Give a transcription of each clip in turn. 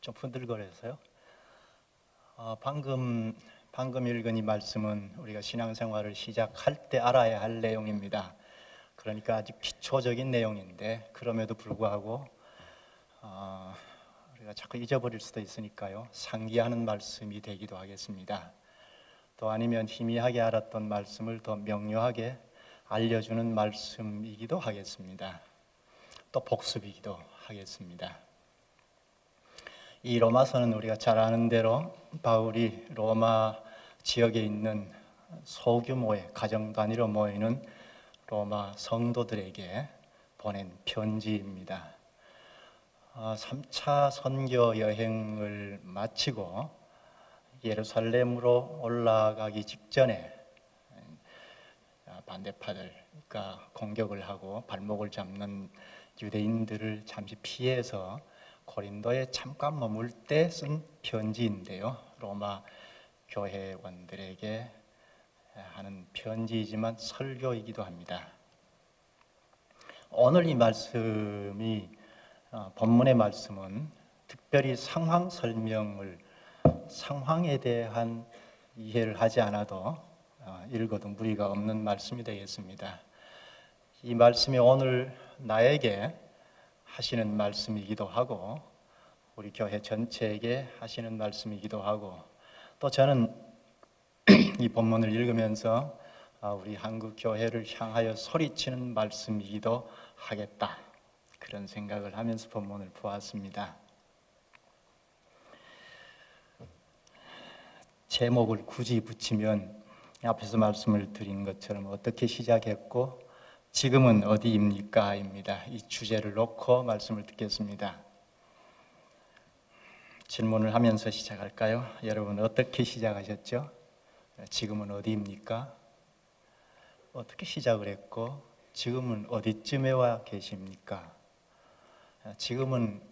좀 흔들거려서요. 방금 읽은 이 말씀은 우리가 신앙생활을 시작할 때 알아야 할 내용입니다. 그러니까 아주 기초적인 내용인데 그럼에도 불구하고 우리가 자꾸 잊어버릴 수도 있으니까요. 상기하는 말씀이 되기도 하겠습니다. 또 아니면 희미하게 알았던 말씀을 더 명료하게 알려주는 말씀이기도 하겠습니다. 또 복습이기도 하겠습니다. 이 로마서는 우리가 잘 아는 대로 바울이 로마 지역에 있는 소규모의 가정 단위로 모이는 로마 성도들에게 보낸 편지입니다. 3차 선교 여행을 마치고 예루살렘으로 올라가기 직전에 반대파들, 그러니까 공격을 하고 발목을 잡는 유대인들을 잠시 피해서 고린도에 잠깐 머물 때 쓴 편지인데요. 로마 교회원들에게 하는 편지이지만 설교이기도 합니다. 오늘 이 말씀이 본문의 말씀은 특별히 상황 설명을 상황에 대한 이해를 하지 않아도 읽어도 무리가 없는 말씀이 되겠습니다. 이 말씀이 오늘 나에게 하시는 말씀이기도 하고 우리 교회 전체에게 하시는 말씀이기도 하고 또 저는 이 본문을 읽으면서 우리 한국 교회를 향하여 소리치는 말씀이기도 하겠다, 그런 생각을 하면서 본문을 보았습니다. 제목을 굳이 붙이면 앞에서 말씀을 드린 것처럼 어떻게 시작했고 지금은 어디입니까? 입니다. 이 주제를 놓고 말씀을 듣겠습니다. 질문을 하면서 시작할까요? 여러분 어떻게 시작하셨죠? 지금은 어디입니까? 어떻게 시작을 했고 지금은 어디쯤에 와 계십니까? 지금은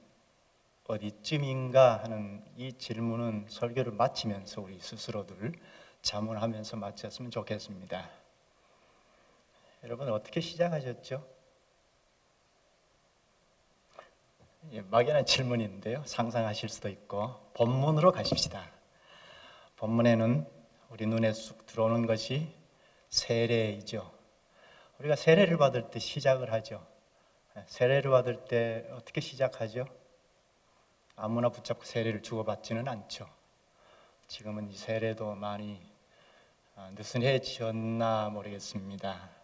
어디쯤인가 하는 이 질문은 설교를 마치면서 우리 스스로들 자문하면서 마쳤으면 좋겠습니다. 여러분 어떻게 시작하셨죠? 막연한 질문인데요. 상상하실 수도 있고 본문으로 가십시다. 본문에는 우리 눈에 쑥 들어오는 것이 세례이죠. 우리가 세례를 받을 때 시작을 하죠. 세례를 받을 때 어떻게 시작하죠? 아무나 붙잡고 세례를 주고받지는 않죠. 지금은 이 세례도 많이 느슨해졌나 모르겠습니다.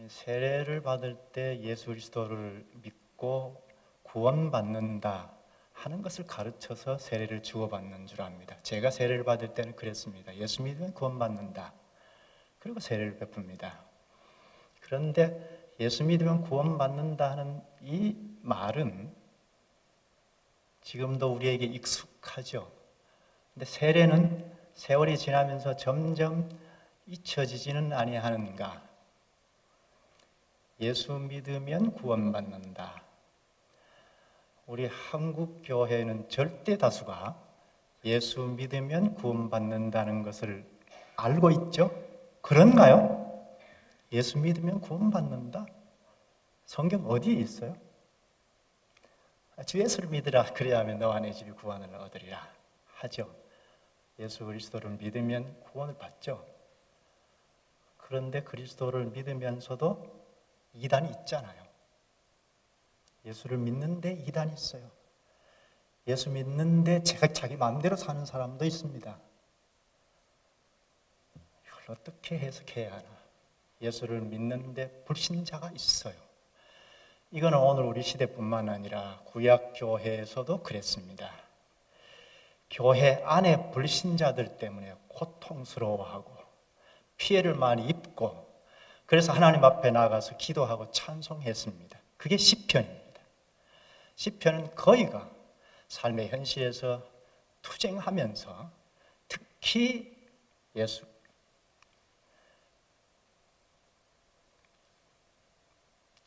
세례를 받을 때 예수 그리스도를 믿고 구원받는다 하는 것을 가르쳐서 세례를 주고받는 줄 압니다. 제가 세례를 받을 때는 그랬습니다. 예수 믿으면 구원받는다. 그리고 세례를 베풉니다. 그런데 예수 믿으면 구원받는다 하는 이 말은 지금도 우리에게 익숙하죠. 근데 세례는 세월이 지나면서 점점 잊혀지지는 아니하는가? 예수 믿으면 구원받는다. 우리 한국 교회는 절대 다수가 예수 믿으면 구원받는다는 것을 알고 있죠? 그런가요? 예수 믿으면 구원받는다? 성경 어디에 있어요? 주 예수를 믿으라, 그래야 하면 너와 내 집이 구원을 얻으리라 하죠. 예수 그리스도를 믿으면 구원을 받죠. 그런데 그리스도를 믿으면서도 이단이 있잖아요. 예수를 믿는데 이단이 있어요. 예수 믿는데 자기 마음대로 사는 사람도 있습니다. 이걸 어떻게 해석해야 하나? 예수를 믿는데 불신자가 있어요. 이거는 오늘 우리 시대뿐만 아니라 구약 교회에서도 그랬습니다. 교회 안에 불신자들 때문에 고통스러워하고 피해를 많이 입고 그래서 하나님 앞에 나가서 기도하고 찬송했습니다. 그게 시편입니다. 시편은 거의가 삶의 현실에서 투쟁하면서 특히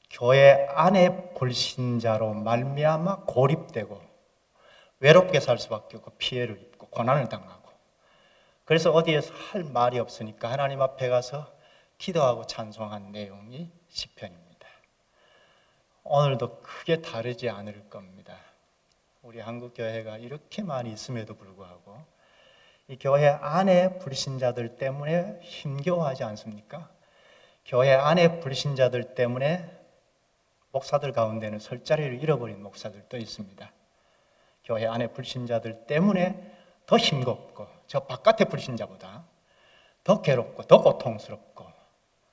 교회 안에 불신자로 말미암아 고립되고 외롭게 살 수밖에 없고 피해를 입고 고난을 당하고 그래서 어디에서 할 말이 없으니까 하나님 앞에 가서 기도하고 찬송한 내용이 시편입니다. 오늘도 크게 다르지 않을 겁니다. 우리 한국 교회가 이렇게 많이 있음에도 불구하고 이 교회 안에 불신자들 때문에 힘겨워하지 않습니까? 교회 안에 불신자들 때문에 목사들 가운데는 설 자리를 잃어버린 목사들도 있습니다. 교회 안에 불신자들 때문에 더 힘겹고 저 바깥의 불신자보다 더 괴롭고 더 고통스럽고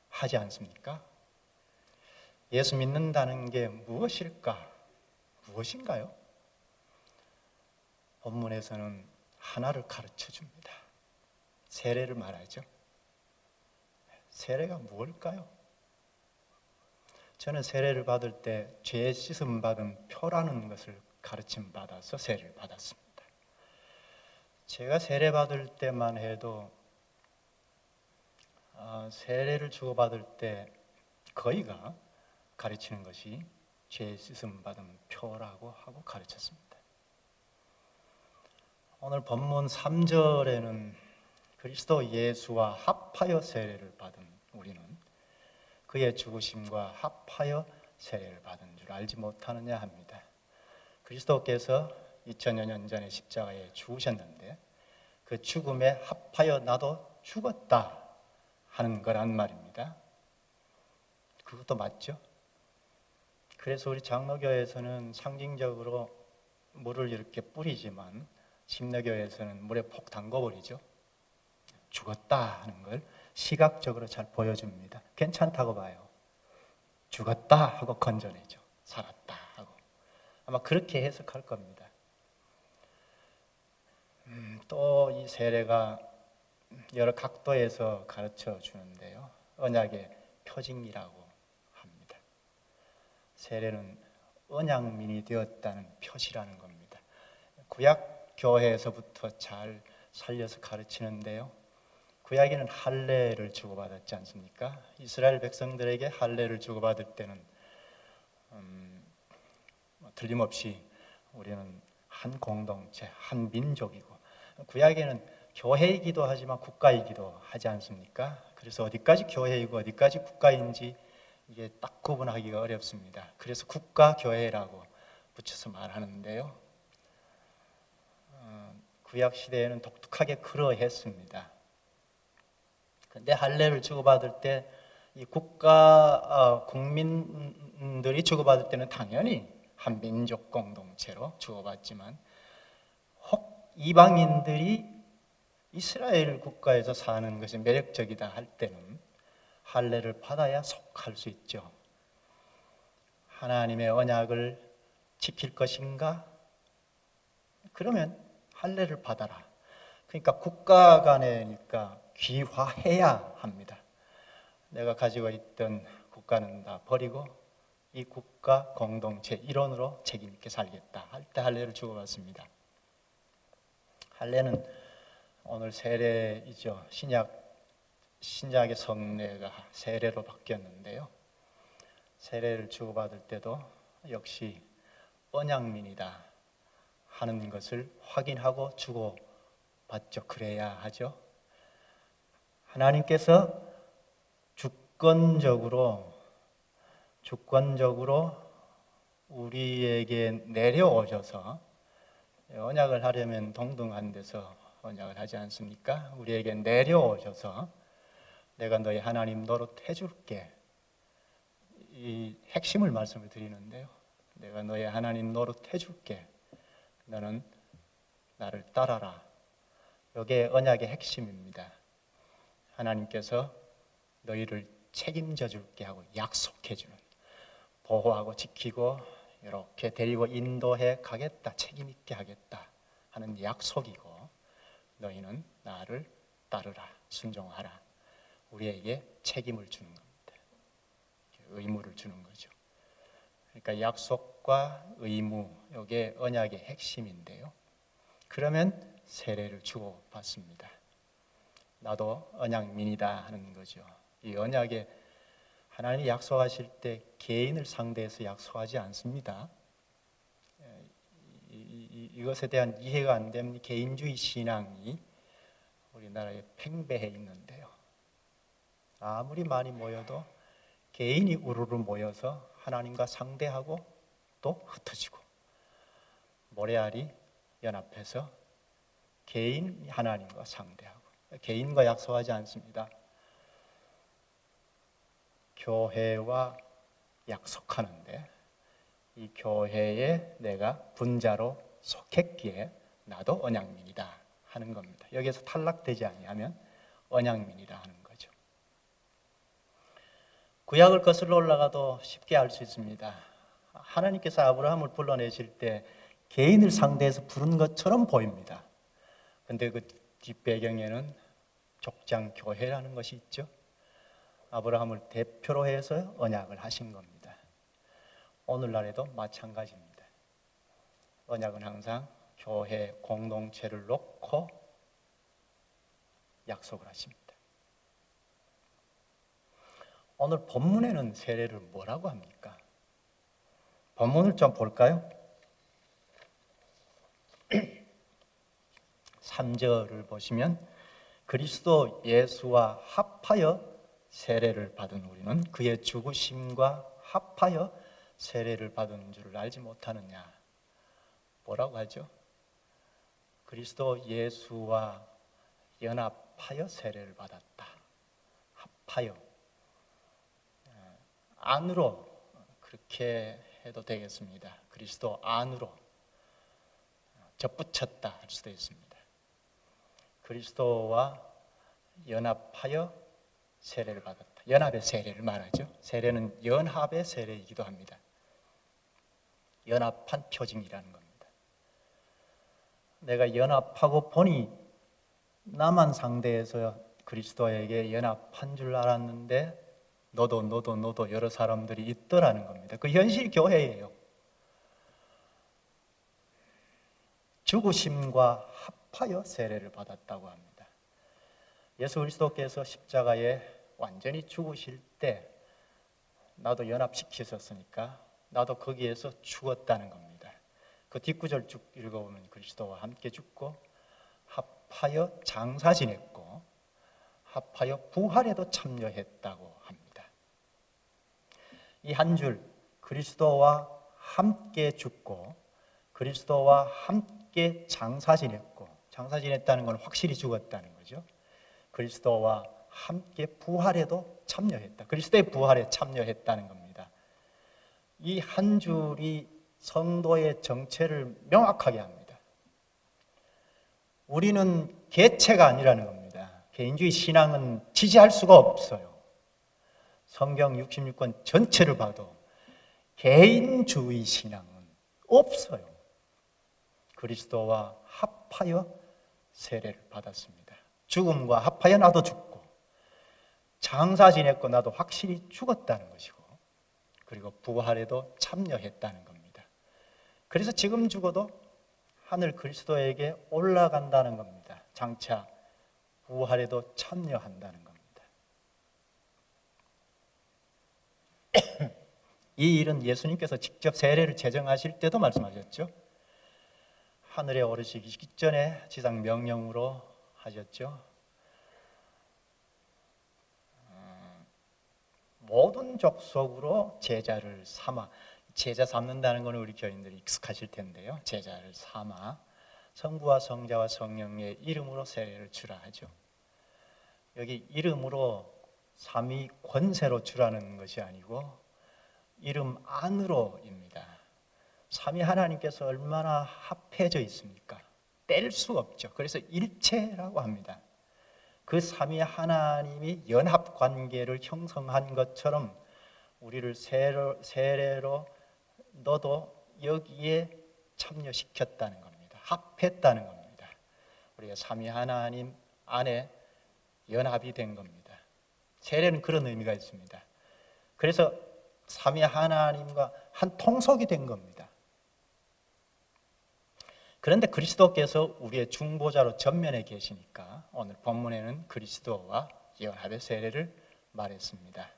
하지 않습니까? 예수 믿는다는 게 무엇일까? 무엇인가요? 본문에서는 하나를 가르쳐 줍니다. 세례를 말하죠. 세례가 무엇일까요? 저는 세례를 받을 때 죄 씻음 받은 표라는 것을 가르침 받아서 세례를 받았습니다. 제가 세례 받을 때만 해도 세례를 주고받을 때 거의가 가르치는 것이 죄 씻음 받은 표라고 하고 가르쳤습니다. 오늘 본문 3절에는 그리스도 예수와 합하여 세례를 받은 우리는 그의 죽으심과 합하여 세례를 받은 줄 알지 못하느냐 합니다. 그리스도께서 2000여 년 전에 십자가에 죽으셨는데 그 죽음에 합하여 나도 죽었다 하는 거란 말입니다. 그것도 맞죠? 그래서 우리 장로교에서는 상징적으로 물을 이렇게 뿌리지만 심려교에서는 물에 폭 담궈버리죠. 죽었다 하는 걸 시각적으로 잘 보여줍니다. 괜찮다고 봐요. 죽었다 하고 건져내죠. 살았다 하고. 아마 그렇게 해석할 겁니다. 또 이 세례가 여러 각도에서 가르쳐 주는데요. 언약의 표징이라고 합니다. 세례는 언약민이 되었다는 표시라는 겁니다. 구약 교회에서부터 잘 살려서 가르치는데요. 구약에는 할례를 주고받았지 않습니까? 이스라엘 백성들에게 할례를 주고받을 때는 틀림없이 우리는 한 공동체, 한 민족이고 구약에는 교회이기도 하지만 국가이기도 하지 않습니까? 그래서 어디까지 교회이고 어디까지 국가인지 이게 딱 구분하기가 어렵습니다. 그래서 국가교회라고 붙여서 말하는데요. 구약 시대에는 독특하게 그러했습니다. 근데 할례를 주고받을 때 이 국민들이 주고받을 때는 당연히 한 민족 공동체로 주고받지만 혹 이방인들이 이스라엘 국가에서 사는 것이 매력적이다 할 때는 할례를 받아야 속할 수 있죠. 하나님의 언약을 지킬 것인가? 그러면 할례를 받아라. 그러니까 국가 간에니까 귀화해야 합니다. 내가 가지고 있던 국가는 다 버리고 이 국가 공동체 일원으로 책임 있게 살겠다 할 때 할례를 주고받습니다. 할례는 오늘 세례이죠. 신약의 성례가 세례로 바뀌었는데요. 세례를 주고받을 때도 역시 언약민이다 하는 것을 확인하고 주고받죠. 그래야 하죠. 하나님께서 주권적으로 우리에게 내려오셔서 언약을 하려면 동등한 데서 언약을 하지 않습니까? 우리에게 내려오셔서 내가 너희 하나님 노릇 해줄게. 이 핵심을 말씀을 드리는데요. 내가 너희 하나님 노릇 해줄게. 너는 나를 따라라. 이게 언약의 핵심입니다. 하나님께서 너희를 책임져 줄게 하고 약속해 주는, 보호하고 지키고 이렇게 데리고 인도해 가겠다, 책임 있게 하겠다 하는 약속이고, 너희는 나를 따르라, 순종하라. 우리에게 책임을 주는 겁니다. 의무를 주는 거죠. 그러니까 약속과 의무, 이게 언약의 핵심인데요. 그러면 세례를 주고받습니다. 나도 언약민이다 하는 거죠. 이 언약에 하나님이 약속하실 때 개인을 상대해서 약속하지 않습니다. 이것에 대한 이해가 안 되는 개인주의 신앙이 우리나라에 팽배해 있는데요. 아무리 많이 모여도 개인이 우르르 모여서 하나님과 상대하고 또 흩어지고, 모래알이 연합해서 개인 하나님과 상대하고, 개인과 약속하지 않습니다. 교회와 약속하는데, 이 교회에 내가 분자로 속했기에 나도 언약민이다 하는 겁니다. 여기에서 탈락되지 아니하면 언약민이다 하는 거죠. 구약을 거슬러 올라가도 쉽게 알 수 있습니다. 하나님께서 아브라함을 불러내실 때 개인을 상대해서 부른 것처럼 보입니다. 그런데 그 뒷배경에는 족장 교회라는 것이 있죠. 아브라함을 대표로 해서 언약을 하신 겁니다. 오늘날에도 마찬가지입니다. 언약은 항상 교회 공동체를 놓고 약속을 하십니다. 오늘 본문에는 세례를 뭐라고 합니까? 본문을 좀 볼까요? 3절을 보시면 그리스도 예수와 합하여 세례를 받은 우리는 그의 죽으심과 합하여 세례를 받은 줄을 알지 못하느냐. 뭐라고 하죠? 그리스도 예수와 연합하여 세례를 받았다. 합하여. 안으로 그렇게 해도 되겠습니다. 그리스도 안으로 접붙였다 할 수도 있습니다. 그리스도와 연합하여 세례를 받았다. 연합의 세례를 말하죠. 세례는 연합의 세례이기도 합니다. 연합한 표징이라는 겁니다. 내가 연합하고 보니 나만 상대해서 그리스도에게 연합한 줄 알았는데 너도 여러 사람들이 있더라는 겁니다. 그 현실 교회예요. 죽으심과 합하여 세례를 받았다고 합니다. 예수 그리스도께서 십자가에 완전히 죽으실 때 나도 연합시키셨으니까 나도 거기에서 죽었다는 겁니다. 그 뒷구절 쭉 읽어보면 그리스도와 함께 죽고 합하여 장사 지냈고 합하여 부활에도 참여했다고 합니다. 이 한 줄 그리스도와 함께 죽고 그리스도와 함께 장사 지냈고, 장사 지냈다는 건 확실히 죽었다는 거죠. 그리스도와 함께 부활에도 참여했다. 그리스도의 부활에 참여했다는 겁니다. 이 한 줄이 성도의 정체를 명확하게 합니다. 우리는 개체가 아니라는 겁니다. 개인주의 신앙은 지지할 수가 없어요. 성경 66권 전체를 봐도 개인주의 신앙은 없어요. 그리스도와 합하여 세례를 받았습니다. 죽음과 합하여 나도 죽고 장사 지냈고 나도 확실히 죽었다는 것이고 그리고 부활에도 참여했다는 겁니다. 그래서 지금 죽어도 하늘 그리스도에게 올라간다는 겁니다. 장차 부활에도 참여한다는 겁니다. 이 일은 예수님께서 직접 세례를 제정하실 때도 말씀하셨죠. 하늘에 오르시기 직전에 지상 명령으로 하셨죠. 모든 족속으로 제자를 삼아, 제자 삼는다는 것은 우리 교인들이 익숙하실 텐데요. 제자를 삼아 성부와 성자와 성령의 이름으로 세례를 주라 하죠. 여기 이름으로 삼위 권세로 주라는 것이 아니고 이름 안으로입니다. 삼위 하나님께서 얼마나 합해져 있습니까? 뗄 수 없죠. 그래서 일체라고 합니다. 그 삼위 하나님이 연합 관계를 형성한 것처럼 우리를 세례로 너도 여기에 참여시켰다는 겁니다. 합했다는 겁니다. 우리가 삼위 하나님 안에 연합이 된 겁니다. 세례는 그런 의미가 있습니다. 그래서 삼위 하나님과 한 통속이 된 겁니다. 그런데 그리스도께서 우리의 중보자로 전면에 계시니까 오늘 본문에는 그리스도와 연합의 세례를 말했습니다.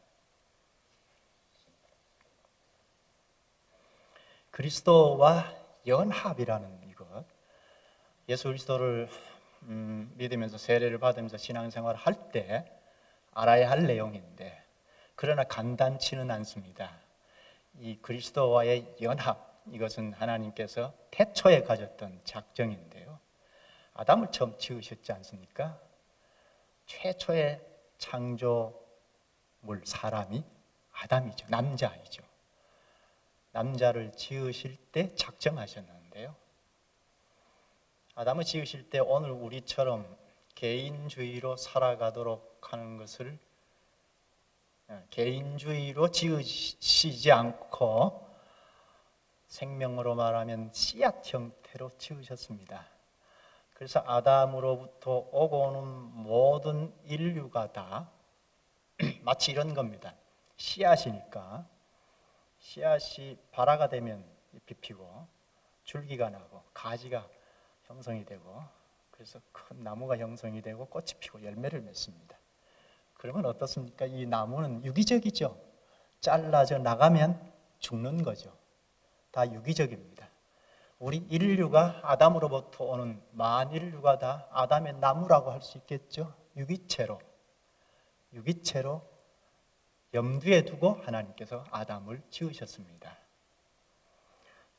그리스도와 연합이라는 이것, 예수 그리스도를 믿으면서 세례를 받으면서 신앙생활을 할 때 알아야 할 내용인데 그러나 간단치는 않습니다. 이 그리스도와의 연합, 이것은 하나님께서 태초에 가졌던 작정인데요. 아담을 처음 지으셨지 않습니까? 최초의 창조물 사람이 아담이죠. 남자이죠. 남자를 지으실 때 작정하셨는데요. 아담을 지으실 때 오늘 우리처럼 개인주의로 살아가도록 하는 것을 개인주의로 지으시지 않고 생명으로 말하면 씨앗 형태로 지으셨습니다. 그래서 아담으로부터 오고 오는 모든 인류가 다 마치 이런 겁니다. 씨앗이니까 씨앗이 발화가 되면 잎이 피고 줄기가 나고 가지가 형성이 되고 그래서 큰 나무가 형성이 되고 꽃이 피고 열매를 맺습니다. 그러면 어떻습니까? 이 나무는 유기적이죠. 잘라져 나가면 죽는 거죠. 다 유기적입니다. 우리 인류가 아담으로부터 오는 만인류가 다 아담의 나무라고 할 수 있겠죠. 유기체로 염두에 두고 하나님께서 아담을 지으셨습니다.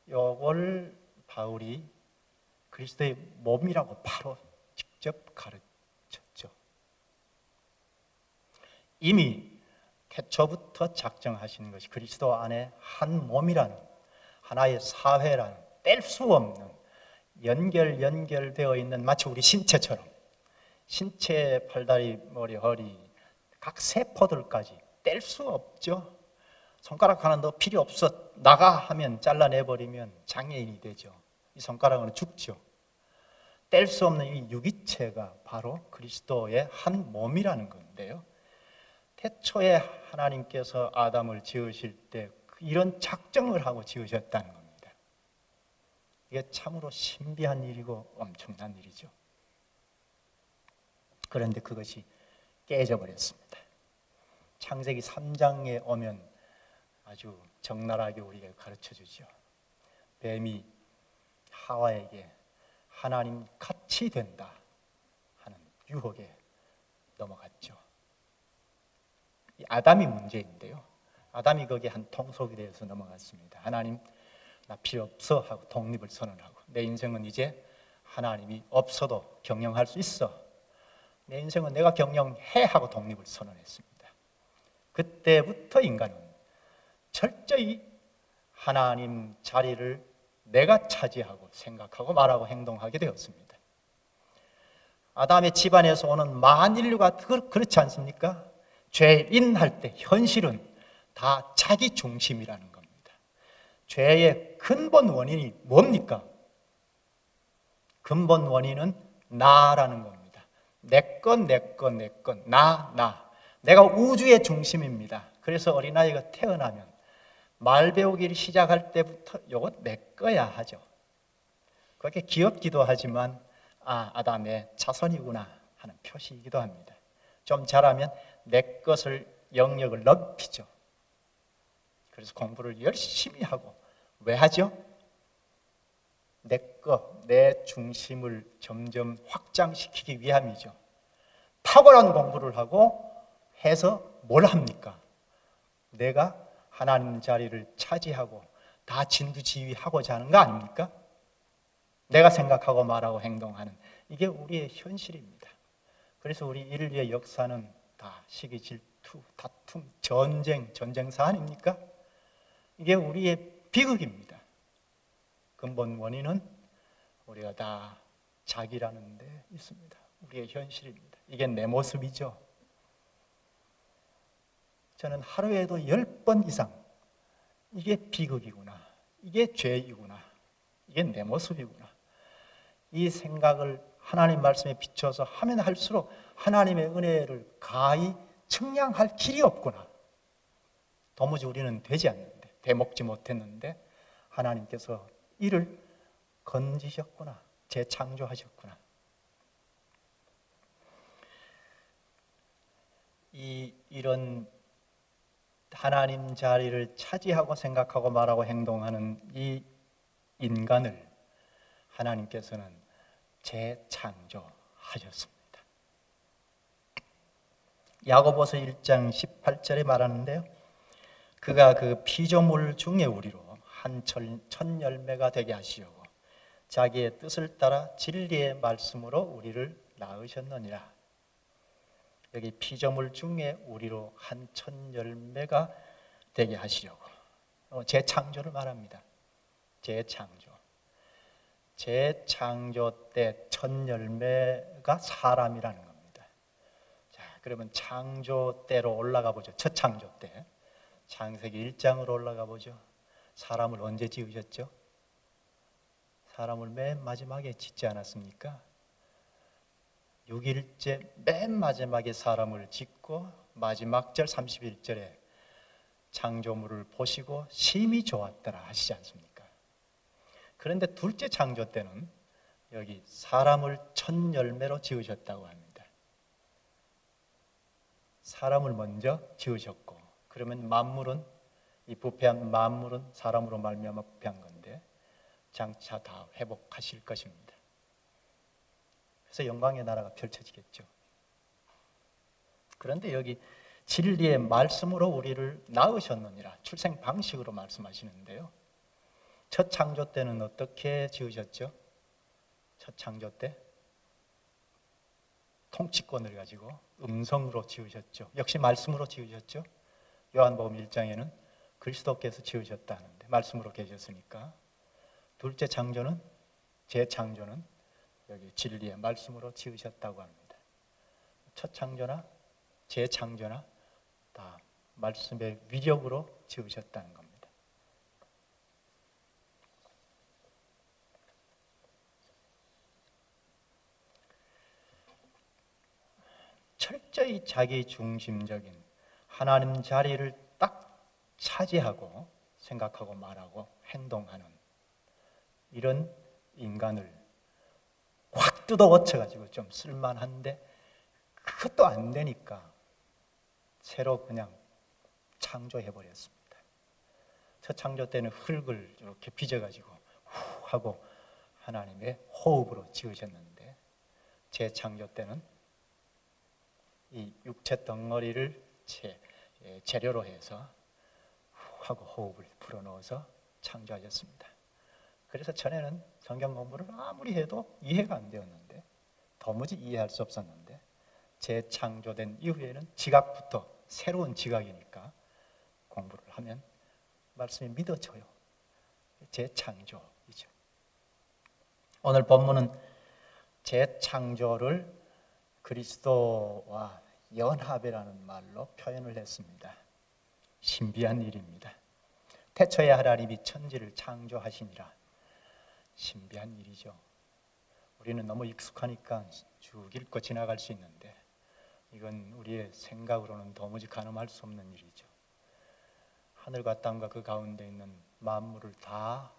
이걸 바울이 그리스도의 몸이라고 바로 직접 가르쳤죠. 이미 태초부터 작정하시는 것이 그리스도 안에 한 몸이라는 하나의 사회라는 뗄 수 없는 연결되어 있는 마치 우리 신체처럼 신체의 팔다리, 머리, 허리 각 세포들까지 뗄 수 없죠. 손가락 하나 더 필요 없어 나가 하면 잘라내버리면 장애인이 되죠. 이 손가락은 죽죠. 뗄 수 없는 이 유기체가 바로 그리스도의 한 몸이라는 건데요. 태초에 하나님께서 아담을 지으실 때 이런 작정을 하고 지으셨다는 겁니다. 이게 참으로 신비한 일이고 엄청난 일이죠. 그런데 그것이 깨져버렸습니다. 창세기 3장에 오면 아주 적나라하게 우리에게 가르쳐주죠. 뱀이 하와에게 하나님 같이 된다 하는 유혹에 넘어갔죠. 이 아담이 문제인데요. 아담이 거기에 한 통속이 되어서 넘어갔습니다. 하나님 나 필요 없어 하고 독립을 선언하고 내 인생은 이제 하나님이 없어도 경영할 수 있어. 내 인생은 내가 경영해 하고 독립을 선언했습니다. 그때부터 인간은 철저히 하나님 자리를 내가 차지하고 생각하고 말하고 행동하게 되었습니다. 아담의 집안에서 오는 만인류가 그렇지 않습니까? 죄인할 때 현실은 다 자기 중심이라는 겁니다. 죄의 근본 원인이 뭡니까? 근본 원인은 나라는 겁니다. 내 것, 나. 내가 우주의 중심입니다. 그래서 어린아이가 태어나면 말 배우기를 시작할 때부터 이거 내 거야 하죠. 그렇게 귀엽기도 하지만 아담의 자손이구나 하는 표시이기도 합니다. 좀 자라면 내 것을 영역을 넓히죠. 그래서 공부를 열심히 하고 왜 하죠? 내 중심을 점점 확장시키기 위함이죠. 탁월한 공부를 하고 해서 뭘 합니까? 내가 하나님 자리를 차지하고 다 진두지휘하고자 하는 거 아닙니까? 내가 생각하고 말하고 행동하는 이게 우리의 현실입니다. 그래서 우리 인류의 역사는 다 시기 질투, 다툼, 전쟁사 아닙니까? 이게 우리의 비극입니다. 근본 원인은 우리가 다 자기라는 데 있습니다. 우리의 현실입니다. 이게 내 모습이죠. 저는 하루에도 10번 이상 이게 비극이구나, 이게 죄이구나, 이게 내 모습이구나 이 생각을 하나님 말씀에 비춰서 하면 할수록 하나님의 은혜를 가히 측량할 길이 없구나. 도무지 우리는 되지 않는데, 되먹지 못했는데 하나님께서 이를 건지셨구나, 재창조하셨구나. 이런 하나님 자리를 차지하고 생각하고 말하고 행동하는 이 인간을 하나님께서는 재창조하셨습니다. 야고보서 1장 18절에 말하는데요. 그가 그 피조물 중에 우리로 한 천 열매가 되게 하시려고 자기의 뜻을 따라 진리의 말씀으로 우리를 낳으셨느니라. 여기 피조물 중에 우리로 한 천 열매가 되게 하시려고 재창조를 말합니다. 재창조. 재창조 때 천 열매가 사람이라는 겁니다. 자, 그러면 창조 때로 올라가 보죠. 첫 창조 때. 창세기 1장으로 올라가 보죠. 사람을 언제 지으셨죠? 사람을 맨 마지막에 짓지 않았습니까? 6일째 맨 마지막에 사람을 짓고 마지막 절 31절에 창조물을 보시고 심히 좋았더라 하시지 않습니까? 그런데 둘째 창조 때는 여기 사람을 천 열매로 지으셨다고 합니다. 사람을 먼저 지으셨고, 그러면 만물은, 이 부패한 만물은 사람으로 말미암아 부패한 건데 장차 다 회복하실 것입니다. 그래서 영광의 나라가 펼쳐지겠죠. 그런데 여기 진리의 말씀으로 우리를 낳으셨느니라, 출생 방식으로 말씀하시는데요. 첫 창조 때는 어떻게 지으셨죠? 첫 창조 때 통치권을 가지고 음성으로 지으셨죠. 역시 말씀으로 지으셨죠. 요한복음 1장에는 그리스도께서 지으셨다는데 말씀으로 계셨으니까. 둘째 창조는, 재창조는 여기 진리의 말씀으로 지으셨다고 합니다. 첫 창조나 재창조나 다 말씀의 위력으로 지으셨다는 겁니다. 철저히 자기 중심적인 하나님 자리를 딱 차지하고 생각하고 말하고 행동하는 이런 인간을 확 뜯어고쳐가지고 좀 쓸만한데 그것도 안 되니까 새로 그냥 창조해버렸습니다. 첫 창조 때는 흙을 이렇게 빚어가지고 후 하고 하나님의 호흡으로 지으셨는데 재창조 때는 이 육체 덩어리를 재료로 해서 후 하고 호흡을 불어넣어서 창조하셨습니다. 그래서 전에는 성경 공부를 아무리 해도 이해가 안 되었는데, 도무지 이해할 수 없었는데 재창조된 이후에는 지각부터 새로운 지각이니까 공부를 하면 말씀이 믿어져요. 재창조이죠. 오늘 본문은 재창조를 그리스도와 연합이라는 말로 표현을 했습니다. 신비한 일입니다. 태초에 하나님이 천지를 창조하시니라. 신비한 일이죠. 우리는 너무 익숙하니까 쭉 읽고 지나갈 수 있는데 이건 우리의 생각으로는 도무지 가늠할 수 없는 일이죠. 하늘과 땅과 그 가운데 있는 만물을 다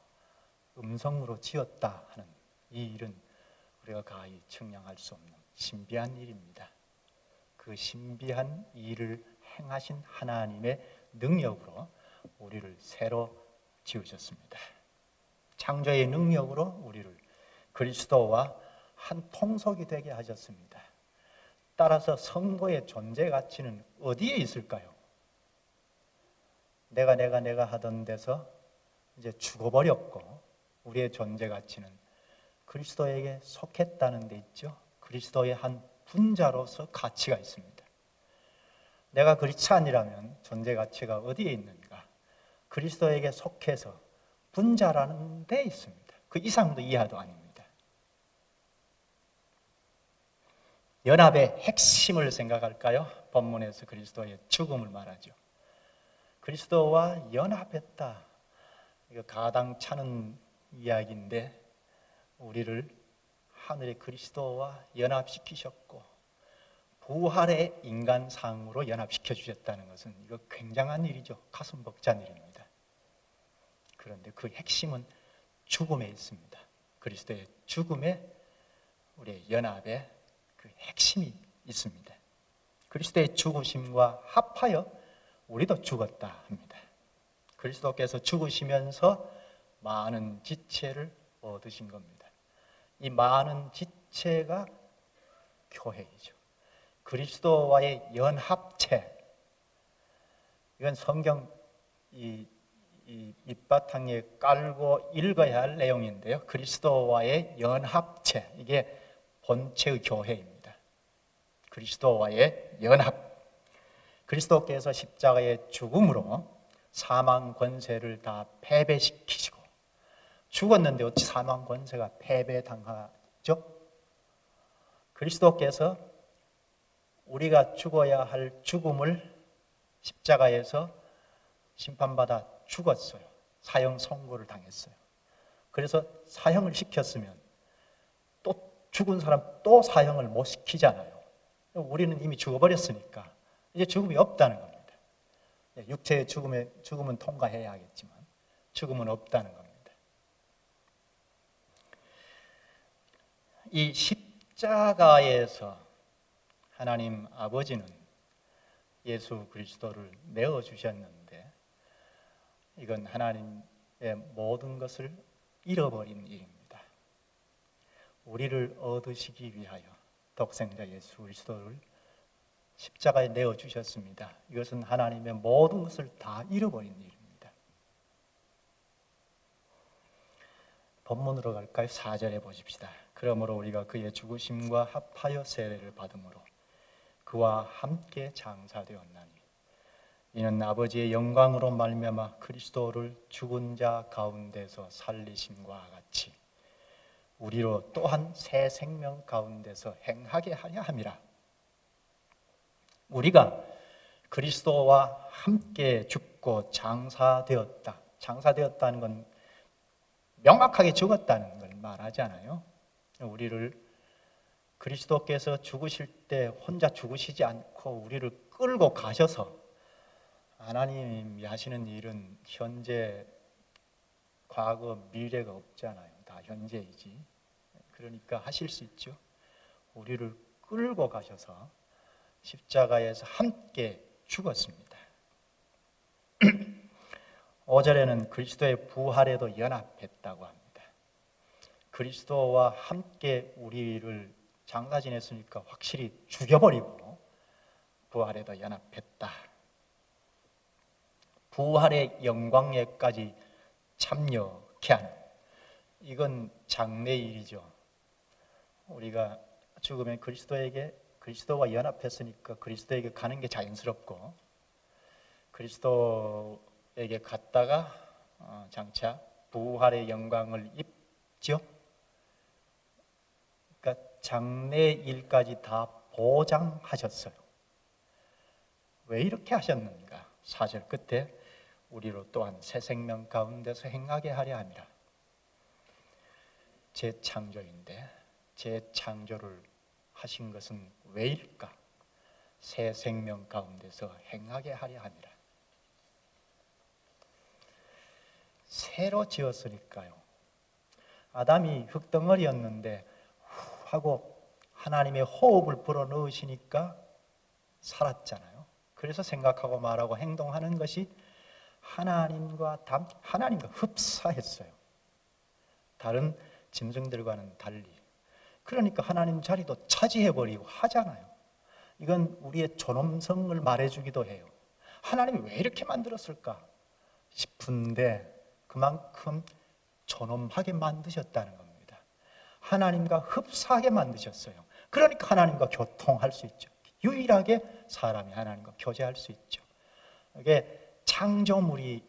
음성으로 지었다 하는 이 일은 우리가 가히 측량할 수 없는 신비한 일입니다. 그 신비한 일을 행하신 하나님의 능력으로 우리를 새로 지으셨습니다. 창조의 능력으로 우리를 그리스도와 한 통속이 되게 하셨습니다. 따라서 성도의 존재 가치는 어디에 있을까요? 내가 하던 데서 이제 죽어버렸고, 우리의 존재 가치는 그리스도에게 속했다는 데 있죠. 그리스도의 한 분자로서 가치가 있습니다. 내가 그리스도인이라면 존재 가치가 어디에 있는가? 그리스도에게 속해서 분자라는 데 있습니다. 그 이상도 이하도 아닙니다. 연합의 핵심을 생각할까요? 본문에서 그리스도의 죽음을 말하죠. 그리스도와 연합했다. 이거 가당찮은 이야기인데 우리를 하늘의 그리스도와 연합시키셨고 부활의 인간상으로 연합시켜 주셨다는 것은 이거 굉장한 일이죠. 가슴 벅찬 일입니다. 그런데 그 핵심은 죽음에 있습니다. 그리스도의 죽음에 우리의 연합에 그 핵심이 있습니다. 그리스도의 죽으심과 합하여 우리도 죽었다 합니다. 그리스도께서 죽으시면서 많은 지체를 얻으신 겁니다. 이 많은 지체가 교회이죠. 그리스도와의 연합체. 이건 성경 이 이 밑바탕에 깔고 읽어야 할 내용인데요. 그리스도와의 연합체, 이게 본체의 교회입니다. 그리스도와의 연합. 그리스도께서 십자가의 죽음으로 사망 권세를 다 패배시키시고, 죽었는데 어찌 사망 권세가 패배당하죠? 그리스도께서 우리가 죽어야 할 죽음을 십자가에서 심판받아 죽었어요. 사형 선고를 당했어요. 그래서 사형을 시켰으면 또 죽은 사람 또 사형을 못 시키잖아요. 우리는 이미 죽어버렸으니까 이제 죽음이 없다는 겁니다. 육체의 죽음은 통과해야 하겠지만 죽음은 없다는 겁니다. 이 십자가에서 하나님 아버지는 예수 그리스도를 내어주셨는데, 이건 하나님의 모든 것을 잃어버린 일입니다. 우리를 얻으시기 위하여 독생자 예수 그리스도를 십자가에 내어주셨습니다. 이것은 하나님의 모든 것을 다 잃어버린 일입니다. 본문으로 갈까요? 4절에 보십시다. 그러므로 우리가 그의 죽으심과 합하여 세례를 받음으로 그와 함께 장사되었나니 이는 아버지의 영광으로 말미암아 그리스도를 죽은 자 가운데서 살리심과 같이 우리로 또한 새 생명 가운데서 행하게 하려 함이라. 우리가 그리스도와 함께 죽고 장사되었다. 장사되었다는 건 명확하게 죽었다는 걸 말하지 않아요. 우리를 그리스도께서 죽으실 때 혼자 죽으시지 않고 우리를 끌고 가셔서, 하나님이 하시는 일은 현재, 과거, 미래가 없잖아요. 다 현재이지. 그러니까 하실 수 있죠. 우리를 끌고 가셔서 십자가에서 함께 죽었습니다. 5절에는 그리스도의 부활에도 연합했다고 합니다. 그리스도와 함께 우리를 장사 지냈으니까 확실히 죽여버리고 부활에도 연합했다. 부활의 영광에까지 참여케 하는, 이건 장래일이죠. 우리가 죽으면 그리스도와 연합했으니까 그리스도에게 가는 게 자연스럽고, 그리스도에게 갔다가 장차 부활의 영광을 입죠. 그러니까 장래일까지 다 보장하셨어요. 왜 이렇게 하셨는가? 4절 끝에 우리로 또한 새 생명 가운데서 행하게 하려 함이라. 재창조인데 재창조를 하신 것은 왜일까? 새 생명 가운데서 행하게 하려 함이라. 새로 지었으니까요. 아담이 흙덩어리였는데 후 하고 하나님의 호흡을 불어넣으시니까 살았잖아요. 그래서 생각하고 말하고 행동하는 것이 하나님과 흡사했어요. 다른 짐승들과는 달리. 그러니까 하나님 자리도 차지해버리고 하잖아요. 이건 우리의 존엄성을 말해주기도 해요. 하나님이 왜 이렇게 만들었을까 싶은데 그만큼 존엄하게 만드셨다는 겁니다. 하나님과 흡사하게 만드셨어요. 그러니까 하나님과 교통할 수 있죠. 유일하게 사람이 하나님과 교제할 수 있죠. 이게 창조물이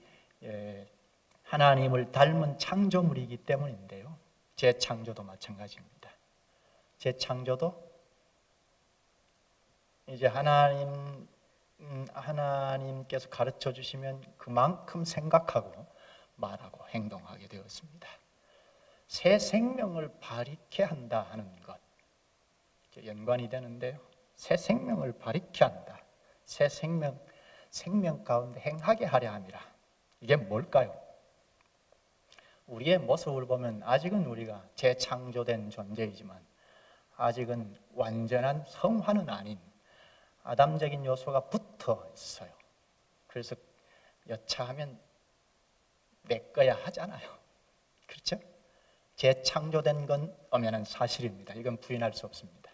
하나님을 닮은 창조물이기 때문인데요. 재창조도 마찬가지입니다. 재창조도 이제 하나님께서 가르쳐 주시면 그만큼 생각하고 말하고 행동하게 되었습니다. 새 생명을 발휘케 한다 하는 것, 연관이 되는데요. 새 생명을 발휘케 한다. 새 생명 가운데 행하게 하려 함이라. 이게 뭘까요? 우리의 모습을 보면 아직은 우리가 재창조된 존재이지만 아직은 완전한 성화는 아닌 아담적인 요소가 붙어 있어요. 그래서 여차하면 내 거야 하잖아요. 그렇죠? 재창조된 건 엄연한 사실입니다. 이건 부인할 수 없습니다.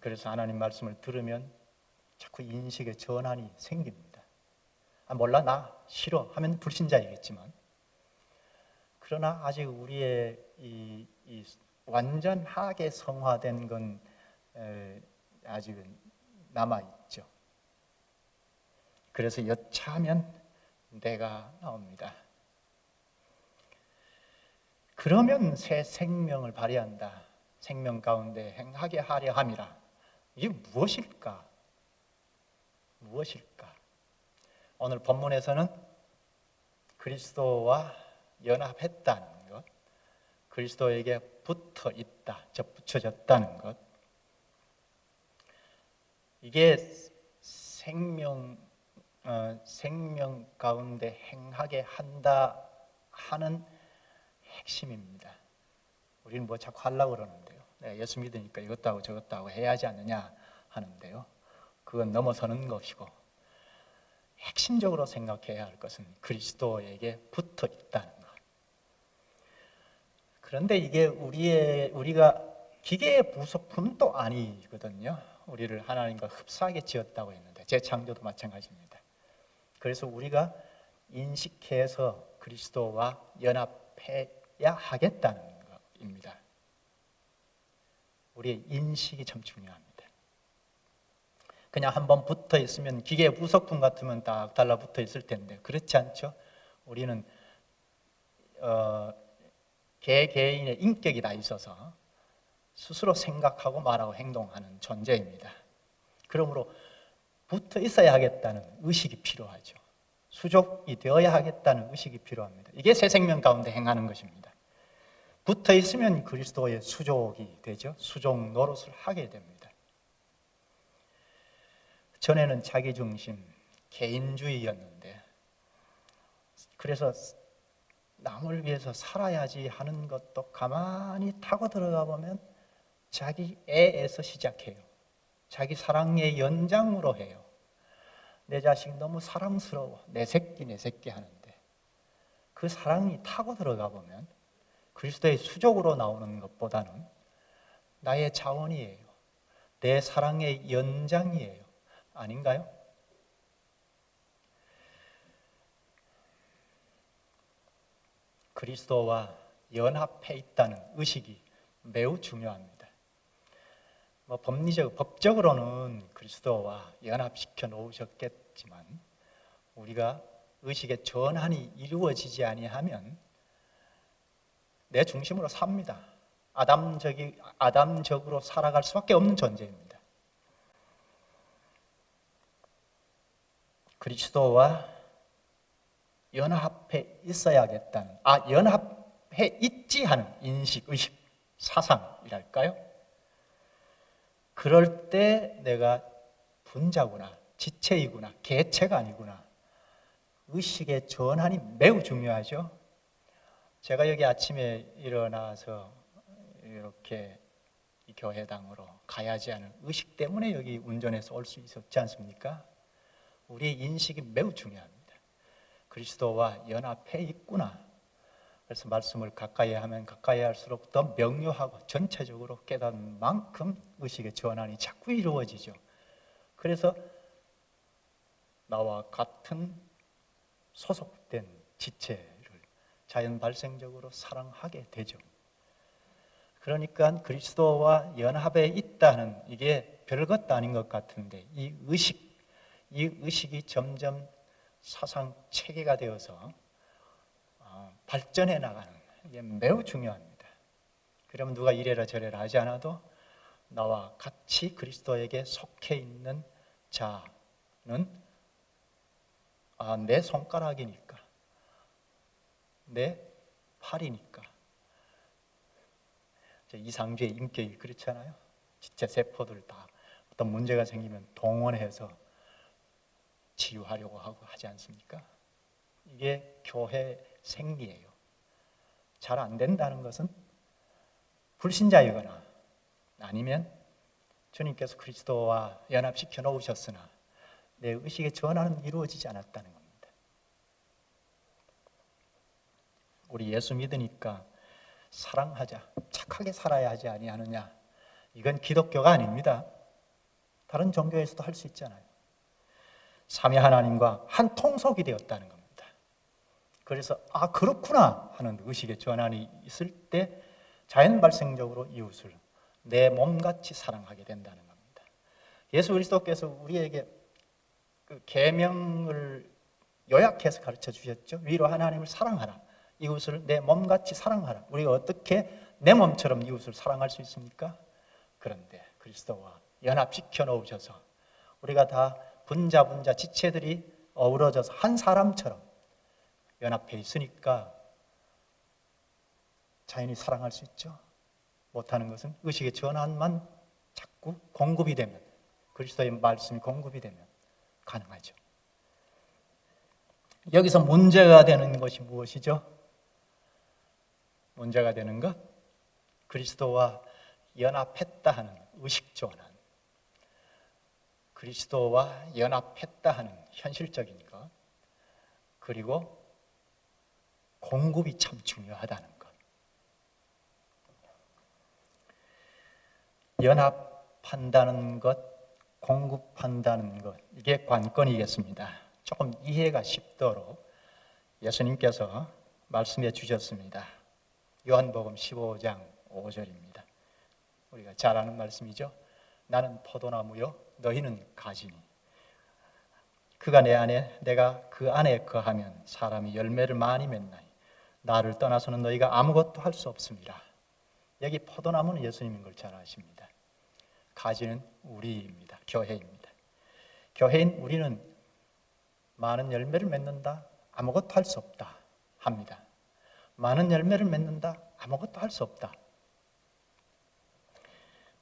그래서 하나님 말씀을 들으면 자꾸 인식의 전환이 생깁니다. 몰라 나 싫어 하면 불신자이겠지만, 그러나 아직 우리의 이 완전하게 성화된 건 아직은 남아있죠. 그래서 여차하면 내가 나옵니다. 그러면 새 생명을 발휘한다. 생명 가운데 행하게 하려 함이라. 이게 무엇일까? 무엇일까? 오늘 본문에서는 그리스도와 연합했다는 것, 그리스도에게 붙어 있다, 붙여졌다는 것, 이게 생명 가운데 행하게 한다 하는 핵심입니다. 우리는 뭐 자꾸 하려고 그러는데요. 내가 예수 믿으니까 이것도 하고 저것도 하고 해야 하지 않느냐 하는데요. 그건 넘어서는 것이고, 핵심적으로 생각해야 할 것은 그리스도에게 붙어 있다는 것. 그런데 이게 우리가 기계의 부속품도 아니거든요. 우리를 하나님과 흡사하게 지었다고 했는데, 재창조도 마찬가지입니다. 그래서 우리가 인식해서 그리스도와 연합해야 하겠다는 것입니다. 우리의 인식이 참 중요합니다. 그냥 한번 붙어 있으면, 기계의 부속품 같으면 딱 달라붙어 있을 텐데 그렇지 않죠. 우리는 개개인의 인격이 다 있어서 스스로 생각하고 말하고 행동하는 존재입니다. 그러므로 붙어 있어야 하겠다는 의식이 필요하죠. 수족이 되어야 하겠다는 의식이 필요합니다. 이게 새 생명 가운데 행하는 것입니다. 붙어 있으면 그리스도의 수족이 되죠. 수족 노릇을 하게 됩니다. 전에는 자기중심, 개인주의였는데, 그래서 남을 위해서 살아야지 하는 것도 가만히 타고 들어가 보면 자기 애에서 시작해요. 자기 사랑의 연장으로 해요. 내 자식 너무 사랑스러워, 내 새끼 하는데, 그 사랑이 타고 들어가 보면 그리스도의 수족으로 나오는 것보다는 나의 자원이에요. 내 사랑의 연장이에요. 아닌가요? 그리스도와 연합해 있다는 의식이 매우 중요합니다. 법적으로는 그리스도와 연합시켜 놓으셨겠지만, 우리가 의식의 전환이 이루어지지 아니하면 내 중심으로 삽니다. 아담적으로 살아갈 수밖에 없는 존재입니다. 그리스도와 연합해 있어야겠다는, 연합해 있지 하는 인식, 의식, 사상이랄까요? 그럴 때 내가 분자구나, 지체이구나, 개체가 아니구나. 의식의 전환이 매우 중요하죠. 제가 여기 아침에 일어나서 이렇게 이 교회당으로 가야지 하는 의식 때문에 여기 운전해서 올 수 있었지 않습니까? 우리의 인식이 매우 중요합니다. 그리스도와 연합해 있구나. 그래서 말씀을 가까이 하면 가까이 할수록 더 명료하고 전체적으로 깨닫는 만큼 의식의 전환이 자꾸 이루어지죠. 그래서 나와 같은 소속된 지체를 자연 발생적으로 사랑하게 되죠. 그러니까 그리스도와 연합해 있다는, 이게 별것도 아닌 것 같은데, 이 의식이 점점 사상 체계가 되어서 발전해 나가는, 이게 매우 중요합니다. 그러면 누가 이래라 저래라 하지 않아도 나와 같이 그리스도에게 속해 있는 자는 내 손가락이니까, 내 팔이니까. 이상주의 인격이 그렇잖아요. 지체 세포들 다 어떤 문제가 생기면 동원해서 치유하려고 하고 하지 않습니까? 이게 교회 생리예요. 잘 안 된다는 것은 불신자이거나 아니면 주님께서 그리스도와 연합시켜 놓으셨으나 내 의식의 전환은 이루어지지 않았다는 겁니다. 우리 예수 믿으니까 사랑하자, 착하게 살아야 하지 아니하느냐, 이건 기독교가 아닙니다. 다른 종교에서도 할 수 있잖아요. 삼위 하나님과 한 통속이 되었다는 겁니다. 그래서 그렇구나 하는 의식의 전환이 있을 때 자연 발생적으로 이웃을 내 몸같이 사랑하게 된다는 겁니다. 예수 그리스도께서 우리에게 그 계명을 요약해서 가르쳐 주셨죠. 위로 하나님을 사랑하라, 이웃을 내 몸같이 사랑하라. 우리가 어떻게 내 몸처럼 이웃을 사랑할 수 있습니까? 그런데 그리스도와 연합시켜 놓으셔서 우리가 다 분자 지체들이 어우러져서 한 사람처럼 연합해 있으니까 자연히 사랑할 수 있죠. 못하는 것은 의식의 전환만 자꾸 공급이 되면, 그리스도의 말씀이 공급이 되면 가능하죠. 여기서 문제가 되는 것이 무엇이죠? 문제가 되는 것, 그리스도와 연합했다 하는 의식 전환, 그리스도와 연합했다 하는 현실적인 것, 그리고 공급이 참 중요하다는 것. 연합한다는 것, 공급한다는 것, 이게 관건이겠습니다. 조금 이해가 쉽도록 예수님께서 말씀해 주셨습니다. 요한복음 15장 5절입니다. 우리가 잘 아는 말씀이죠. 나는 포도나무요 너희는 가지니 그가 내 안에 내가 그 안에 거하면 사람이 열매를 많이 맺나니 나를 떠나서는 너희가 아무것도 할 수 없습니다. 여기 포도나무는 예수님인 걸 잘 아십니다. 가지는 우리입니다. 교회입니다. 교회인 우리는 많은 열매를 맺는다, 아무것도 할 수 없다 합니다. 많은 열매를 맺는다, 아무것도 할 수 없다.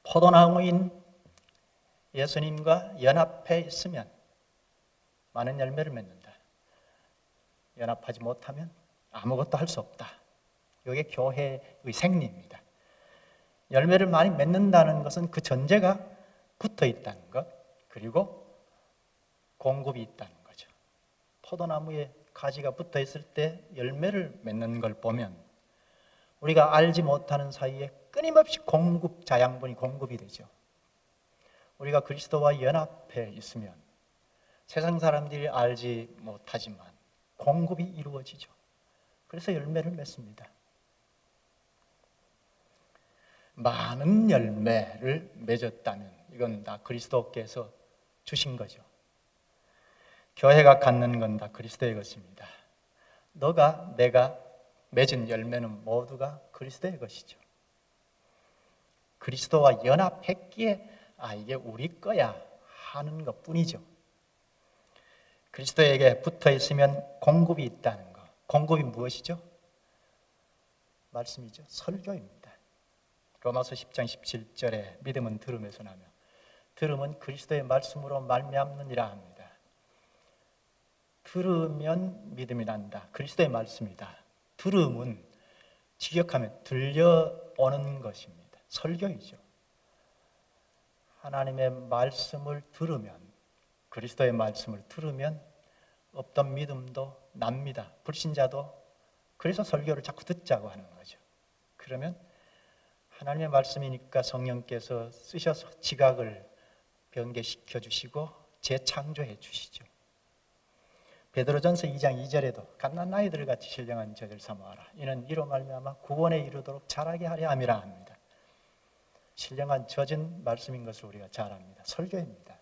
포도나무인 예수님과 연합해 있으면 많은 열매를 맺는다. 연합하지 못하면 아무것도 할 수 없다. 이게 교회의 생리입니다. 열매를 많이 맺는다는 것은 그 전제가 붙어 있다는 것, 그리고 공급이 있다는 거죠. 포도나무에 가지가 붙어 있을 때 열매를 맺는 걸 보면 우리가 알지 못하는 사이에 끊임없이 자양분이 공급이 되죠. 우리가 그리스도와 연합해 있으면 세상 사람들이 알지 못하지만 공급이 이루어지죠. 그래서 열매를 맺습니다. 많은 열매를 맺었다면 이건 다 그리스도께서 주신 거죠. 교회가 갖는 건 다 그리스도의 것입니다. 너가 내가 맺은 열매는 모두가 그리스도의 것이죠. 그리스도와 연합했기에 이게 우리 거야 하는 것뿐이죠. 그리스도에게 붙어 있으면 공급이 있다는 것. 공급이 무엇이죠? 말씀이죠. 설교입니다. 로마서 10장 17절에 믿음은 들음에서 나며 들음은 그리스도의 말씀으로 말미암느니라 합니다. 들으면 믿음이 난다. 그리스도의 말씀이다. 들음은 직역하면 들려오는 것입니다. 설교이죠. 하나님의 말씀을 들으면, 그리스도의 말씀을 들으면 없던 믿음도 납니다. 불신자도 그래서 설교를 자꾸 듣자고 하는 거죠. 그러면 하나님의 말씀이니까 성령께서 쓰셔서 지각을 변개시켜 주시고 재창조해 주시죠. 베드로전서 2장 2절에도 갓난아이들 같이 신령한 젖을 사모하라. 이는 이로 말미암아 구원에 이르도록 자라게 하려 함이라 합니다. 신령한 젖은 말씀인 것을 우리가 잘 압니다. 설교입니다.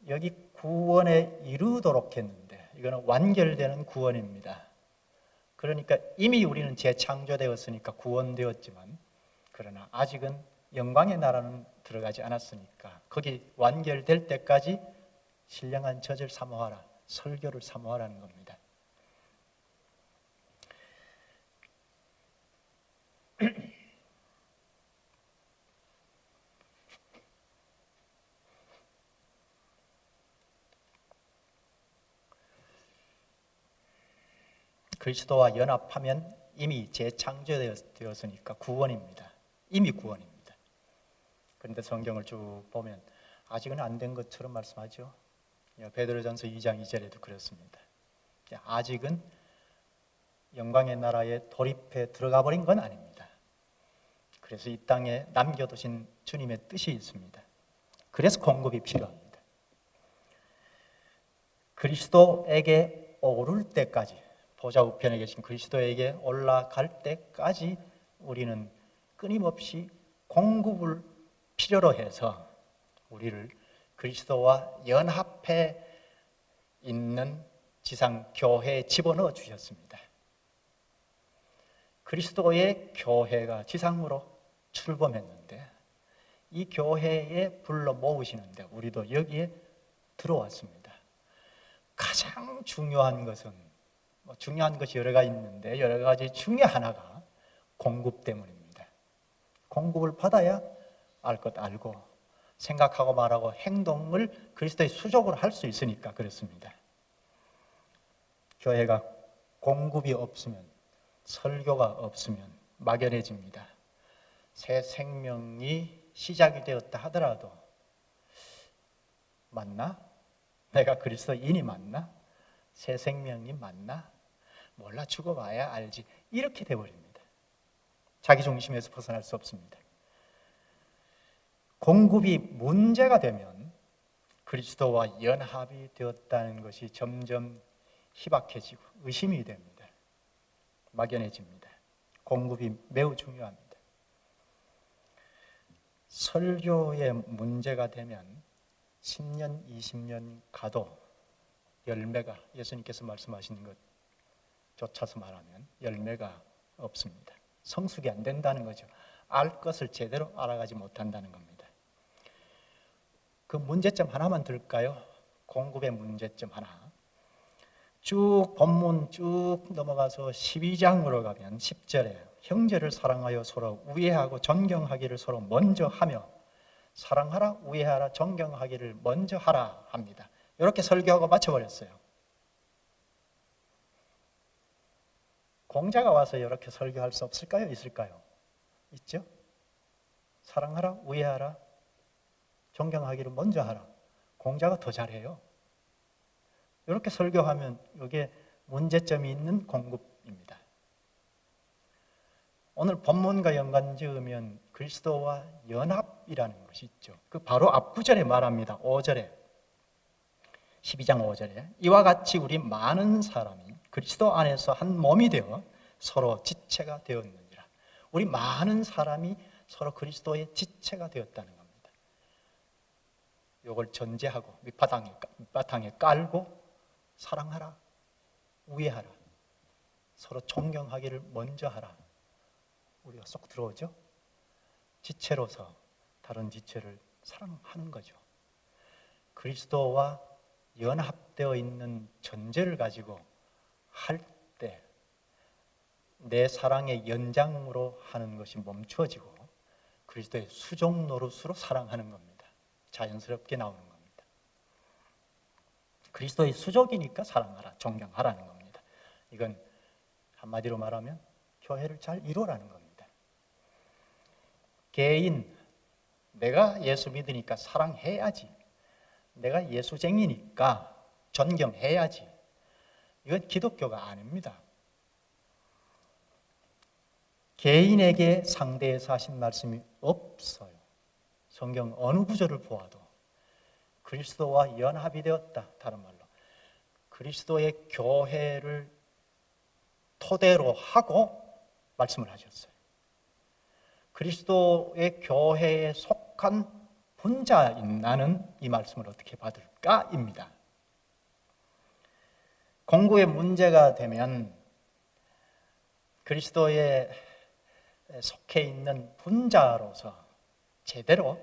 여기 구원에 이르도록 했는데 이거는 완결되는 구원입니다. 그러니까 이미 우리는 재창조되었으니까 구원되었지만, 그러나 아직은 영광의 나라는 들어가지 않았으니까 거기 완결될 때까지 신령한 젖을 사모하라, 설교를 사모하라는 겁니다. 그리스도와 연합하면 이미 재창조되었으니까 구원입니다. 이미 구원입니다. 그런데 성경을 쭉 보면 아직은 안 된 것처럼 말씀하죠. 베드로전서 2장 2절에도 그렇습니다. 아직은 영광의 나라에 돌입해 들어가 버린 건 아닙니다. 그래서 이 땅에 남겨두신 주님의 뜻이 있습니다. 그래서 공급이 필요합니다. 그리스도에게 오를 때까지, 보좌 우편에 계신 그리스도에게 올라갈 때까지 우리는 끊임없이 공급을 필요로 해서 우리를 그리스도와 연합해 있는 지상 교회에 집어넣어 주셨습니다. 그리스도의 교회가 지상으로 출범했는데 이 교회에 불러 모으시는데 우리도 여기에 들어왔습니다. 가장 중요한 것은 중요한 것이 여러 가지 있는데 여러 가지 중에 하나가 공급 때문입니다. 공급을 받아야 알 것 알고 생각하고 말하고 행동을 그리스도의 수족으로 할 수 있으니까 그렇습니다. 교회가 공급이 없으면, 설교가 없으면 막연해집니다. 새 생명이 시작이 되었다 하더라도 맞나? 내가 그리스도인이 맞나? 새 생명이 맞나? 몰라, 죽어봐야 알지. 이렇게 돼버립니다. 자기 중심에서 벗어날 수 없습니다. 공급이 문제가 되면 그리스도와 연합이 되었다는 것이 점점 희박해지고 의심이 됩니다. 막연해집니다. 공급이 매우 중요합니다. 설교에 문제가 되면 10년, 20년 가도 열매가, 예수님께서 말씀하시는 것조차서 말하면 열매가 없습니다. 성숙이 안 된다는 거죠. 알 것을 제대로 알아가지 못한다는 겁니다. 그 문제점 하나만 들을까요? 공급의 문제점 하나. 쭉 본문 쭉 넘어가서 12장으로 가면 10절에 형제를 사랑하여 서로 우애하고 존경하기를 서로 먼저 하며, 사랑하라, 우애하라, 존경하기를 먼저 하라 합니다. 이렇게 설교하고 마쳐버렸어요. 공자가 와서 이렇게 설교할 수 없을까요? 있을까요? 있죠? 사랑하라, 우애하라, 존경하기를 먼저 하라. 공자가 더 잘해요. 이렇게 설교하면 이게 문제점이 있는 공급입니다. 오늘 본문과 연관지으면 그리스도와 연합이라는 것이 있죠. 그 바로 앞구절에 말합니다. 5절에, 12장 5절에 이와 같이 우리 많은 사람이 그리스도 안에서 한 몸이 되어 서로 지체가 되었느니라. 우리 많은 사람이 서로 그리스도의 지체가 되었다는 겁니다. 이걸 전제하고 밑바탕에 깔고 사랑하라, 우애하라, 서로 존경하기를 먼저 하라. 우리가 쏙 들어오죠? 지체로서 다른 지체를 사랑하는 거죠. 그리스도와 연합되어 있는 전제를 가지고 할 때 내 사랑의 연장으로 하는 것이 멈추어지고 그리스도의 수종 노릇으로 사랑하는 겁니다. 자연스럽게 나오는 겁니다. 그리스도의 수족이니까 사랑하라, 존경하라는 겁니다. 이건 한마디로 말하면 교회를 잘 이루라는 겁니다. 개인, 내가 예수 믿으니까 사랑해야지, 내가 예수쟁이니까 존경해야지, 이건 기독교가 아닙니다. 개인에게 상대해서 하신 말씀이 없어요. 성경 어느 구절을 보아도 그리스도와 연합이 되었다. 다른 말로 그리스도의 교회를 토대로 하고 말씀을 하셨어요. 그리스도의 교회에 속한 분자인 나는 이 말씀을 어떻게 받을까입니다. 공구의 문제가 되면 그리스도에 속해 있는 분자로서 제대로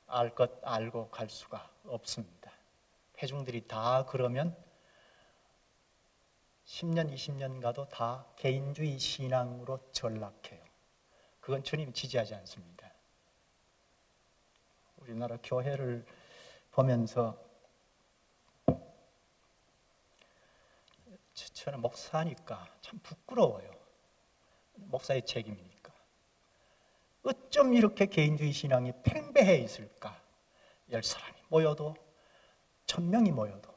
알 것 알고 갈 수가 없습니다. 회중들이 다 그러면 10년, 20년 가도 다 개인주의 신앙으로 전락해요. 그건 주님이 지지하지 않습니다. 우리나라 교회를 보면서 저는 목사니까 참 부끄러워요. 목사의 책임이니까. 어쩜 이렇게 개인주의 신앙이 팽배해 있을까? 10사람이 모여도 1000명이 모여도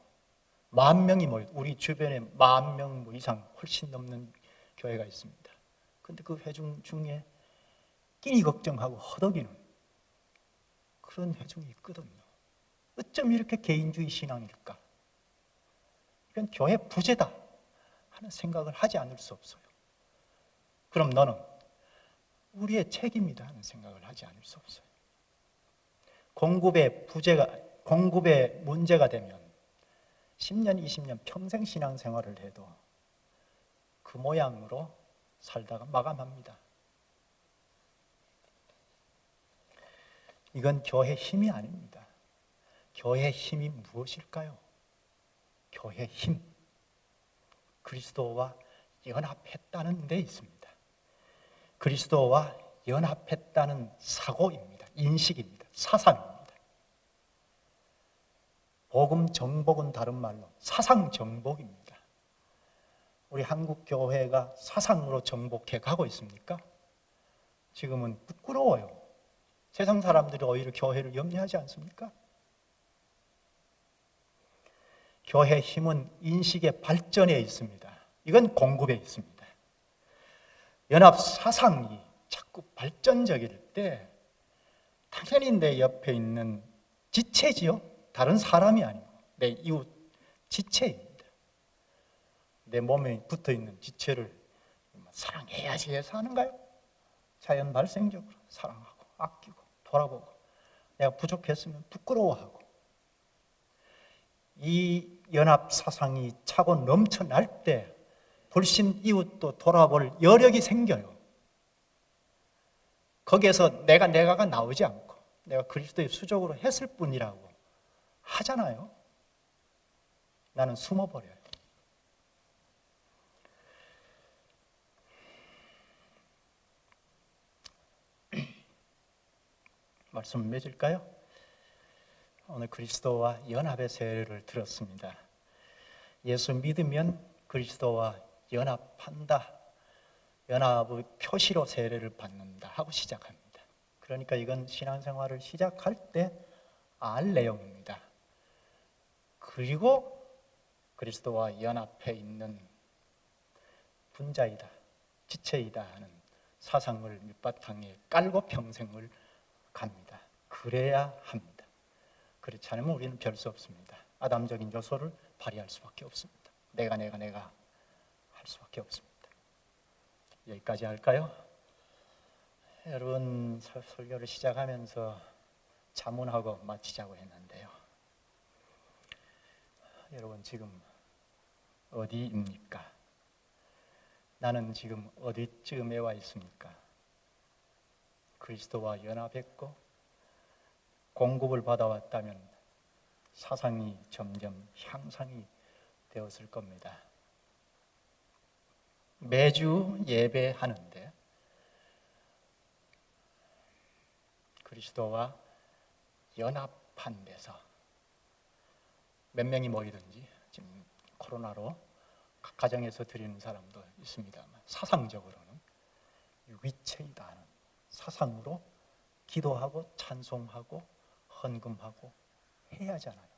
10,000명이 모여도 우리 주변에 10,000명 이상 훨씬 넘는 교회가 있습니다. 그런데 그 회중 중에 끼니 걱정하고 허덕이는 그런 회중이 있거든요. 어쩜 이렇게 개인주의 신앙일까? 이건 교회 부재다 하는 생각을 하지 않을 수 없어요. 그럼 너는 우리의 책임이다 하는 생각을 하지 않을 수 없어요. 공급의 문제가 되면 10년, 20년 평생 신앙생활을 해도 그 모양으로 살다가 마감합니다. 이건 교회 힘이 아닙니다. 교회 힘이 무엇일까요? 교회 힘, 그리스도와 연합했다는 데 있습니다. 그리스도와 연합했다는 사고입니다. 인식입니다. 사상입니다. 복음 정복은 다른 말로 사상 정복입니다. 우리 한국 교회가 사상으로 정복해 가고 있습니까? 지금은 부끄러워요. 세상 사람들이 오히려 교회를 염려하지 않습니까? 교회 힘은 인식의 발전에 있습니다. 이건 공급에 있습니다. 연합 사상이 자꾸 발전적일 때 당연히 내 옆에 있는 지체지요. 다른 사람이 아니고 내 이웃 지체입니다. 내 몸에 붙어있는 지체를 사랑해야지 해서 하는가요? 자연 발생적으로 사랑하고 아끼고 돌아보고 내가 부족했으면 부끄러워하고 이 연합 사상이 차고 넘쳐날 때 불신 이웃도 돌아볼 여력이 생겨요. 거기에서 내가가 나오지 않고 내가 그리스도의 수족으로 했을 뿐이라고 하잖아요. 나는 숨어버려요. 말씀 맺을까요? 오늘 그리스도와 연합의 세례를 들었습니다. 예수 믿으면 그리스도와 연합한다. 연합의 표시로 세례를 받는다 하고 시작합니다. 그러니까 이건 신앙생활을 시작할 때 알 내용입니다. 그리고 그리스도와 연합해 있는 분자이다, 지체이다 하는 사상을 밑바탕에 깔고 평생을 갑니다. 그래야 합니다. 그렇지 않으면 우리는 별 수 없습니다. 아담적인 요소를 발휘할 수밖에 없습니다. 내가 할 수밖에 없습니다. 여기까지 할까요? 여러분 설교를 시작하면서 자문하고 마치자고 했는데요. 여러분 지금 어디입니까? 나는 지금 어디쯤에 와 있습니까? 그리스도와 연합했고 공급을 받아왔다면 사상이 점점 향상이 되었을 겁니다. 매주 예배하는데 그리스도와 연합한 데서 몇 명이 모이든지 지금 코로나로 각 가정에서 드리는 사람도 있습니다만 사상적으로는 위체이다 하는 사상으로 기도하고 찬송하고 헌금하고 해야 하잖아요.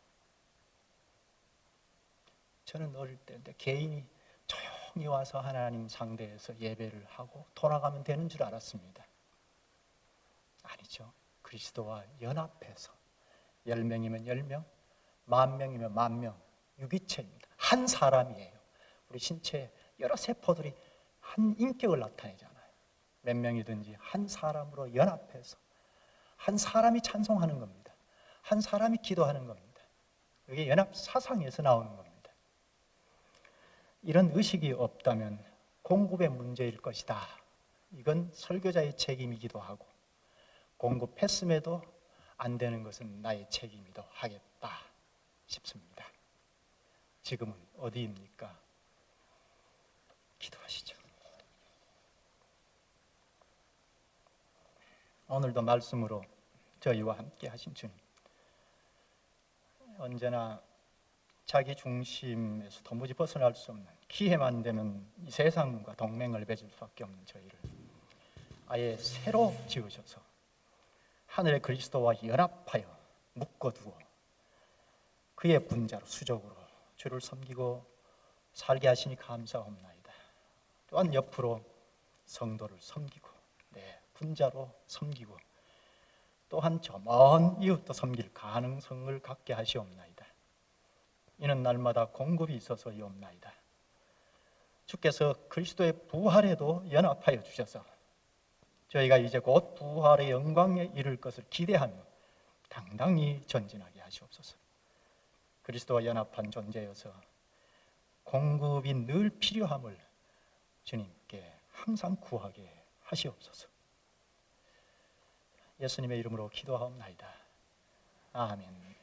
저는 어릴 때 개인이 조용히 와서 하나님 상대에서 예배를 하고 돌아가면 되는 줄 알았습니다. 아니죠. 그리스도와 연합해서 10명이면 10명, 10,000명이면 10,000명, 유기체입니다. 한 사람이에요. 우리 신체 여러 세포들이 한 인격을 나타내잖아요. 몇 명이든지 한 사람으로 연합해서 한 사람이 찬송하는 겁니다. 한 사람이 기도하는 겁니다. 이게 연합 사상에서 나오는 겁니다. 이런 의식이 없다면 공급의 문제일 것이다. 이건 설교자의 책임이기도 하고 공급했음에도 안 되는 것은 나의 책임이기도 하겠다 싶습니다. 지금은 어디입니까? 기도하시죠. 오늘도 말씀으로 저희와 함께 하신 주님, 언제나 자기 중심에서 도무지 벗어날 수 없는 기회만 되면 이 세상과 동맹을 맺을 수밖에 없는 저희를 아예 새로 지으셔서 하늘의 그리스도와 연합하여 묶어두어 그의 분자로 수족으로 주를 섬기고 살게 하시니 감사합나이다. 또한 옆으로 성도를 섬기고 분자로 섬기고 또한 저 먼 이웃도 섬길 가능성을 갖게 하시옵나이다. 이는 날마다 공급이 있어서이옵나이다. 주께서 그리스도의 부활에도 연합하여 주셔서 저희가 이제 곧 부활의 영광에 이를 것을 기대하며 당당히 전진하게 하시옵소서. 그리스도와 연합한 존재여서 공급이 늘 필요함을 주님께 항상 구하게 하시옵소서. 예수님의 이름으로 기도하옵나이다. 아멘.